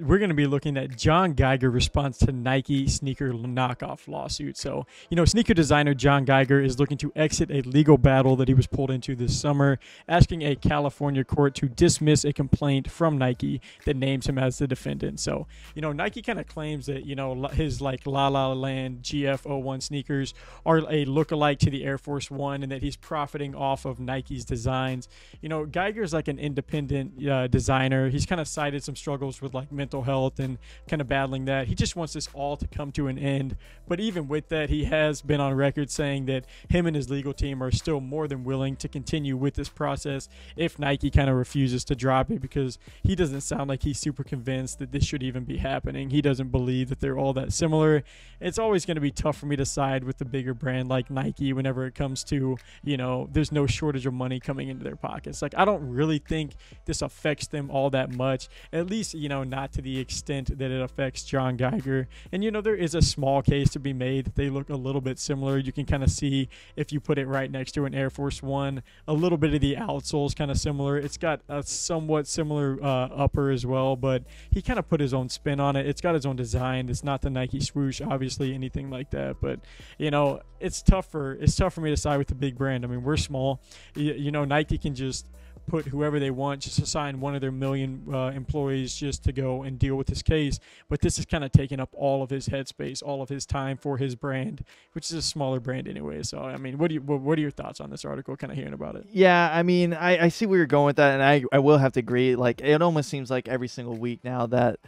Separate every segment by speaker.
Speaker 1: we're going to be looking at John Geiger response to Nike sneaker knockoff lawsuit. So, sneaker designer John Geiger is looking to exit a legal battle that he was pulled into this summer, asking a California court to dismiss a complaint from Nike that names him as the defendant. So, Nike kind of claims that, his like La La Land GF01 sneakers are a lookalike to the Air Force One and that he's profiting off of Nike's designs. Geiger's like an independent designer. He's kind of cited some struggles with like mental health and kind of battling that. He just wants this all to come to an end. But even with that, he has been on record saying that him and his legal team are still more than willing to continue with this process if Nike kind of refuses to drop it, because he doesn't sound like he's super convinced that this should even be happening. He doesn't believe that they're all that similar. It's always going to be tough for me to side with the bigger brand like Nike whenever it comes to, there's no shortage of money coming into their pockets. Like, I don't really think this affects them all that much, at least, not to the extent that it affects John Geiger. And, there is a small case to be made that they look a little bit similar. You can kind of see if you put it right next to an Air Force One, a little bit of the outsole is kind of similar. It's got a somewhat similar upper as well, but he kind of put his own spin on it. It's got its own design. It's not the Nike swoosh, obviously, anything like that. But, it's tough for me to side with the big brand. I mean, we're small. Nike can just put whoever they want, just assign one of their million employees just to go and deal with this case. But this is kind of taking up all of his headspace, all of his time for his brand, which is a smaller brand anyway. So, I mean, what are your thoughts on this article, kind of hearing about it?
Speaker 2: Yeah, I mean, I see where you're going with that, and I will have to agree. Like, it almost seems like every single week now that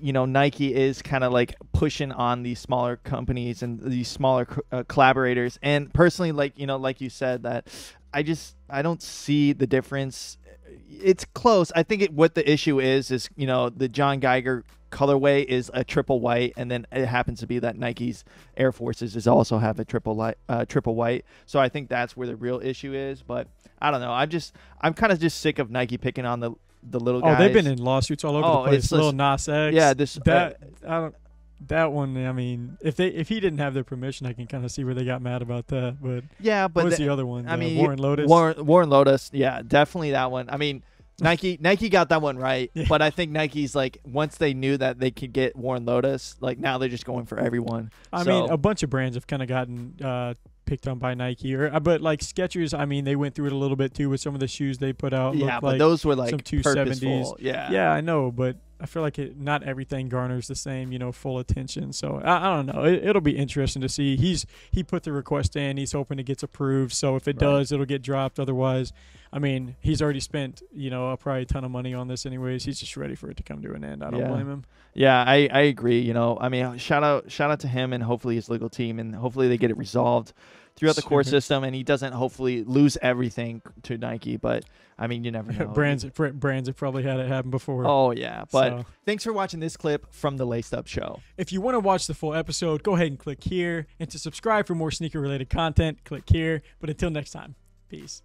Speaker 2: Nike is kind of like pushing on these smaller companies and these smaller collaborators. And personally, like you said, that I don't see the difference. It's close. I think what the issue is the John Geiger colorway is a triple white, and then it happens to be that Nike's Air Forces also have a triple white. So I think that's where the real issue is. But I don't know. I'm kind of just sick of Nike picking on the little guys.
Speaker 1: Oh, they've been in lawsuits all over the place. Lil Nas X.
Speaker 2: Yeah,
Speaker 1: that one, I mean, if he didn't have their permission, I can kind of see where they got mad about that. But
Speaker 2: yeah, but
Speaker 1: what's the other one?
Speaker 2: I mean,
Speaker 1: Warren Lotus.
Speaker 2: Warren Lotus, yeah, definitely that one. I mean, Nike got that one right, yeah. But I think Nike's like, once they knew that they could get Warren Lotus, like now they're just going for everyone.
Speaker 1: I mean, a bunch of brands have kind of gotten picked on by Nike, but like Skechers, I mean, they went through it a little bit too with some of the shoes they put out.
Speaker 2: Yeah, but those were like
Speaker 1: some 270s. Yeah, I know, but I feel like not everything garners the same, full attention. So I don't know. It'll be interesting to see. He put the request in. He's hoping it gets approved. So if it does, it'll get dropped. Otherwise, I mean, he's already spent, probably a ton of money on this anyways. He's just ready for it to come to an end. I don't blame him.
Speaker 2: Yeah, I agree. I mean, shout out to him and hopefully his legal team, and hopefully they get it resolved throughout the court system, and he doesn't hopefully lose everything to Nike. But I mean, you never know.
Speaker 1: brands have probably had it happen before.
Speaker 2: Oh yeah, but thanks for watching this clip from the Laced Up Show.
Speaker 1: If you want to watch the full episode, go ahead and click here, and to subscribe for more sneaker related content, click here. But until next time, peace.